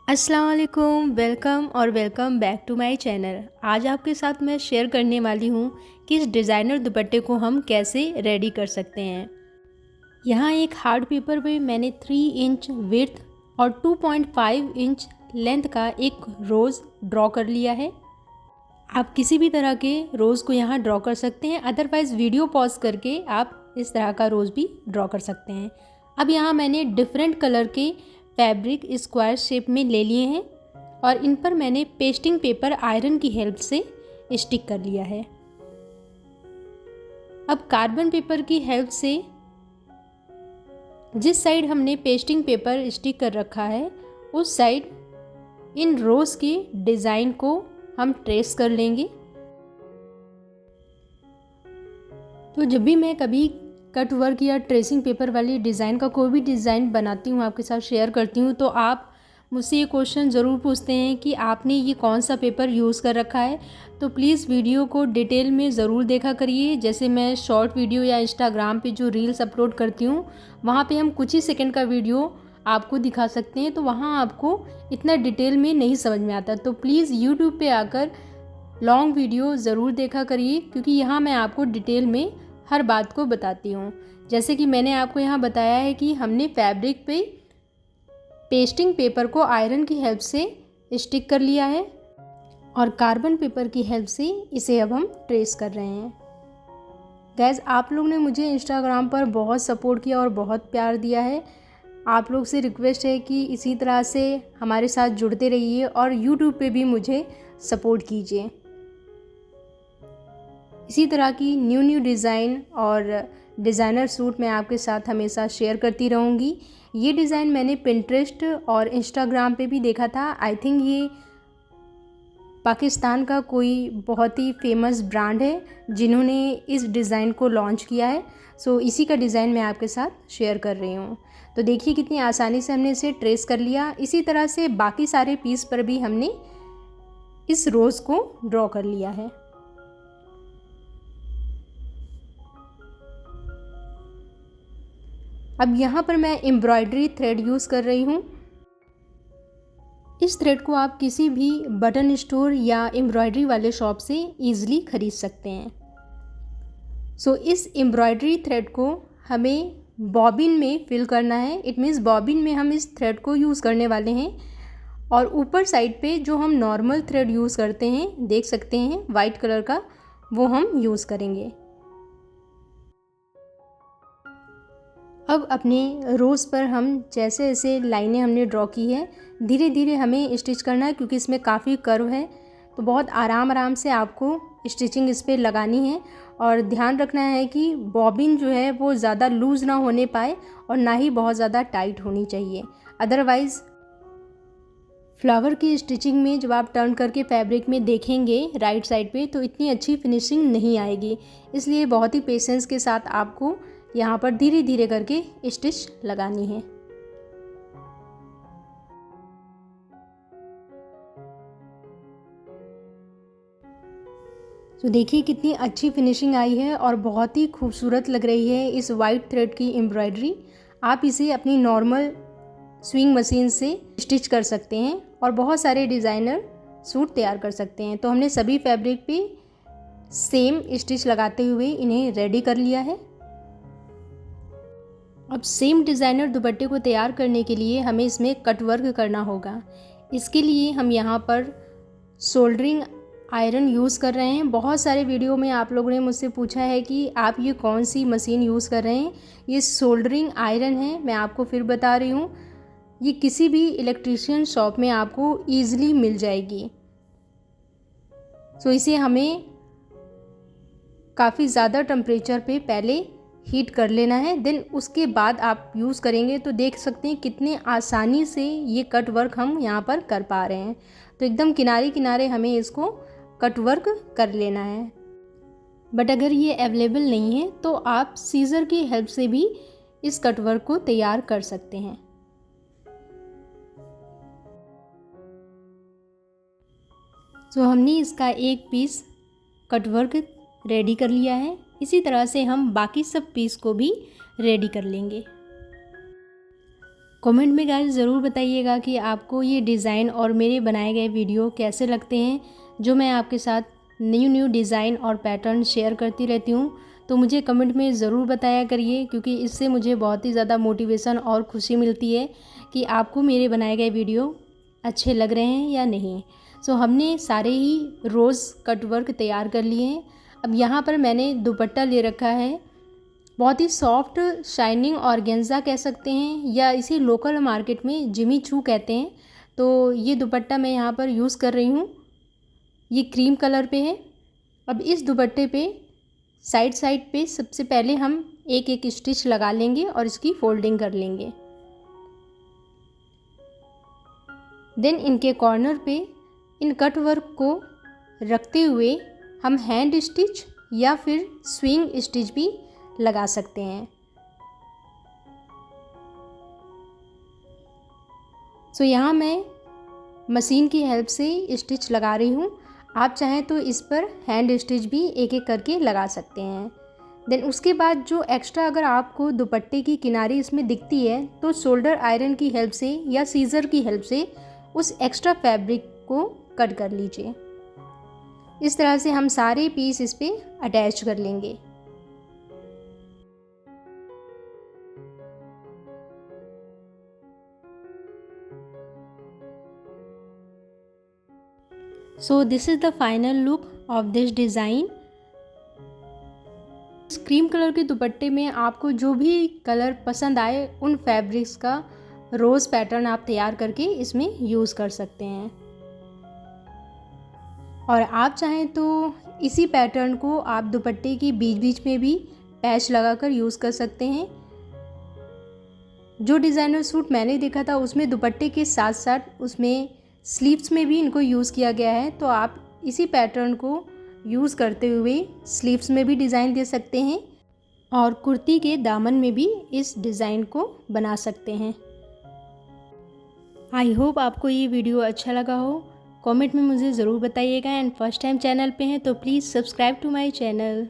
अस्सलाम वालेकुम, welcome back to my channel. आज आपके साथ मैं शेयर करने वाली हूँ कि इस डिज़ाइनर दुपट्टे को हम कैसे रेडी कर सकते हैं। यहाँ एक हार्ड पेपर पे मैंने 3 इंच विड्थ और 2.5 इंच लेंथ का एक रोज़ ड्रॉ कर लिया है। आप किसी भी तरह के रोज़ को यहाँ ड्रॉ कर सकते हैं, अदरवाइज़ वीडियो पॉज करके आप इस तरह का रोज़ भी ड्रॉ कर सकते हैं। अब यहाँ मैंने डिफरेंट कलर के फैब्रिक स्क्वायर शेप में ले लिए हैं और इन पर मैंने पेस्टिंग पेपर आयरन की हेल्प से स्टिक कर लिया है। अब कार्बन पेपर की हेल्प से जिस साइड हमने पेस्टिंग पेपर स्टिक कर रखा है उस साइड इन रोज़ के डिज़ाइन को हम ट्रेस कर लेंगे। तो जब भी मैं कभी कट वर्क या ट्रेसिंग पेपर वाली डिज़ाइन का कोई भी डिज़ाइन बनाती हूँ, आपके साथ शेयर करती हूँ, तो आप मुझसे ये क्वेश्चन ज़रूर पूछते हैं कि आपने ये कौन सा पेपर यूज़ कर रखा है। तो प्लीज़ वीडियो को डिटेल में ज़रूर देखा करिए। जैसे मैं शॉर्ट वीडियो या इंस्टाग्राम पे जो रील्स अपलोड करती हूँ, वहाँ पे हम कुछ ही सेकंड का वीडियो आपको दिखा सकते हैं, तो वहाँ आपको इतना डिटेल में नहीं समझ में आता। तो प्लीज़ यूट्यूब पे आकर लॉन्ग वीडियो ज़रूर देखा करिए, क्योंकि यहाँ मैं आपको डिटेल में हर बात को बताती हूँ। जैसे कि मैंने आपको यहाँ बताया है कि हमने फैब्रिक पे पेस्टिंग पेपर को आयरन की हेल्प से स्टिक कर लिया है और कार्बन पेपर की हेल्प से इसे अब हम ट्रेस कर रहे हैं। गैस, आप लोग ने मुझे इंस्टाग्राम पर बहुत सपोर्ट किया और बहुत प्यार दिया है। आप लोग से रिक्वेस्ट है कि इसी तरह से हमारे साथ जुड़ते रहिए और यूट्यूब पे भी मुझे सपोर्ट कीजिए। इसी तरह की न्यू डिज़ाइन और डिज़ाइनर सूट मैं आपके साथ हमेशा शेयर करती रहूँगी। ये डिज़ाइन मैंने पिंटरेस्ट और इंस्टाग्राम पे भी देखा था। आई थिंक ये पाकिस्तान का कोई बहुत ही फेमस ब्रांड है जिन्होंने इस डिज़ाइन को लॉन्च किया है। सो इसी का डिज़ाइन मैं आपके साथ शेयर कर रही हूँ। तो देखिए कितनी आसानी से हमने इसे ट्रेस कर लिया। इसी तरह से बाकी सारे पीस पर भी हमने इस रोज़ को ड्रॉ कर लिया है। अब यहाँ पर मैं एम्ब्रॉयडरी थ्रेड यूज़ कर रही हूँ। इस थ्रेड को आप किसी भी बटन स्टोर या एम्ब्रॉयडरी वाले शॉप से ईज़िली खरीद सकते हैं। सो इस एम्ब्रॉयडरी थ्रेड को हमें बॉबिन में फिल करना है। इट मीन्स बॉबिन में हम इस थ्रेड को यूज़ करने वाले हैं और ऊपर साइड पे जो हम नॉर्मल थ्रेड यूज़ करते हैं, देख सकते हैं वाइट कलर का, वो हम यूज़ करेंगे। अब अपने रोज़ पर हम जैसे जैसे लाइनें हमने ड्रॉ की है, धीरे धीरे हमें स्टिच करना है, क्योंकि इसमें काफ़ी कर्व है। तो बहुत आराम से आपको स्टिचिंग इस पर लगानी है और ध्यान रखना है कि बॉबिन जो है वो ज़्यादा लूज़ ना होने पाए और ना ही बहुत ज़्यादा टाइट होनी चाहिए। अदरवाइज़ फ्लावर की स्टिचिंग में जब आप टर्न करके फैब्रिक में देखेंगे राइट साइड पे, तो इतनी अच्छी फिनिशिंग नहीं आएगी। इसलिए बहुत ही पेशेंस के साथ आपको यहाँ पर धीरे धीरे करके स्टिच लगानी है। तो देखिए कितनी अच्छी फिनिशिंग आई है और बहुत ही खूबसूरत लग रही है इस वाइट थ्रेड की एम्ब्रॉयडरी। आप इसे अपनी नॉर्मल स्विंग मशीन से स्टिच कर सकते हैं और बहुत सारे डिज़ाइनर सूट तैयार कर सकते हैं। तो हमने सभी फैब्रिक पे सेम स्टिच लगाते हुए इन्हें रेडी कर लिया है। अब सेम डिज़ाइनर दुपट्टे को तैयार करने के लिए हमें इसमें कट वर्क करना होगा। इसके लिए हम यहाँ पर सोल्डरिंग आयरन यूज़ कर रहे हैं। बहुत सारे वीडियो में आप लोगों ने मुझसे पूछा है कि आप ये कौन सी मशीन यूज़ कर रहे हैं। ये सोल्डरिंग आयरन है, मैं आपको फिर बता रही हूँ। ये किसी भी इलेक्ट्रिशियन शॉप में आपको ईज़िली मिल जाएगी। सो इसे हमें काफ़ी ज़्यादा टेम्परेचर पे पहले हीट कर लेना है, देन उसके बाद आप यूज़ करेंगे। तो देख सकते हैं कितने आसानी से ये कट वर्क हम यहाँ पर कर पा रहे हैं। तो एकदम किनारे किनारे हमें इसको कट वर्क कर लेना है। बट अगर ये अवेलेबल नहीं है तो आप सीज़र की हेल्प से भी इस कट वर्क को तैयार कर सकते हैं। तो हमने इसका एक पीस कट वर्क रेडी कर लिया है। इसी तरह से हम बाकी सब पीस को भी रेडी कर लेंगे। कमेंट में गाइस ज़रूर बताइएगा कि आपको ये डिज़ाइन और मेरे बनाए गए वीडियो कैसे लगते हैं, जो मैं आपके साथ न्यू डिज़ाइन और पैटर्न शेयर करती रहती हूँ। तो मुझे कमेंट में ज़रूर बताया करिए, क्योंकि इससे मुझे बहुत ही ज़्यादा मोटिवेशन और खुशी मिलती है कि आपको मेरे बनाए गए वीडियो अच्छे लग रहे हैं या नहीं। सो हमने सारे ही रोज़ कट वर्क तैयार कर लिए हैं। अब यहाँ पर मैंने दुपट्टा ले रखा है, बहुत ही सॉफ्ट शाइनिंग ऑर्गेन्जा कह सकते हैं, या इसे लोकल मार्केट में जिमी चू कहते हैं। तो ये दुपट्टा मैं यहाँ पर यूज़ कर रही हूँ, ये क्रीम कलर पे है। अब इस दुपट्टे पे साइड पे सबसे पहले हम एक एक स्टिच लगा लेंगे और इसकी फोल्डिंग कर लेंगे। देन इनके कॉर्नर पे इन कट वर्क को रखते हुए हम हैंड स्टिच या फिर स्विंग स्टिच भी लगा सकते हैं। सो यहाँ मैं मशीन की हेल्प से स्टिच लगा रही हूँ। आप चाहें तो इस पर हैंड स्टिच भी एक एक करके लगा सकते हैं। देन उसके बाद जो एक्स्ट्रा अगर आपको दुपट्टे की किनारी इसमें दिखती है, तो शोल्डर आयरन की हेल्प से या सीज़र की हेल्प से उस एक्स्ट्रा फैब्रिक को कट कर लीजिए। इस तरह से हम सारे पीस इस पे अटैच कर लेंगे। So this is the final look of this design. Cream colour के दुपट्टे में आपको जो भी कलर पसंद आए, उन फैब्रिक्स का रोज़ पैटर्न आप तैयार करके इसमें यूज़ कर सकते हैं। और आप चाहें तो इसी पैटर्न को आप दुपट्टे की बीच में भी पैच लगाकर यूज़ कर सकते हैं। जो डिज़ाइनर सूट मैंने देखा था उसमें दुपट्टे के साथ साथ उसमें स्लीव्स में भी इनको यूज़ किया गया है। तो आप इसी पैटर्न को यूज़ करते हुए स्लीव्स में भी डिज़ाइन दे सकते हैं और कुर्ती के दामन में भी इस डिज़ाइन को बना सकते हैं। आई होप आपको ये वीडियो अच्छा लगा हो। कमेंट में मुझे ज़रूर बताइएगा। एंड फर्स्ट टाइम चैनल पे हैं तो please subscribe to my channel.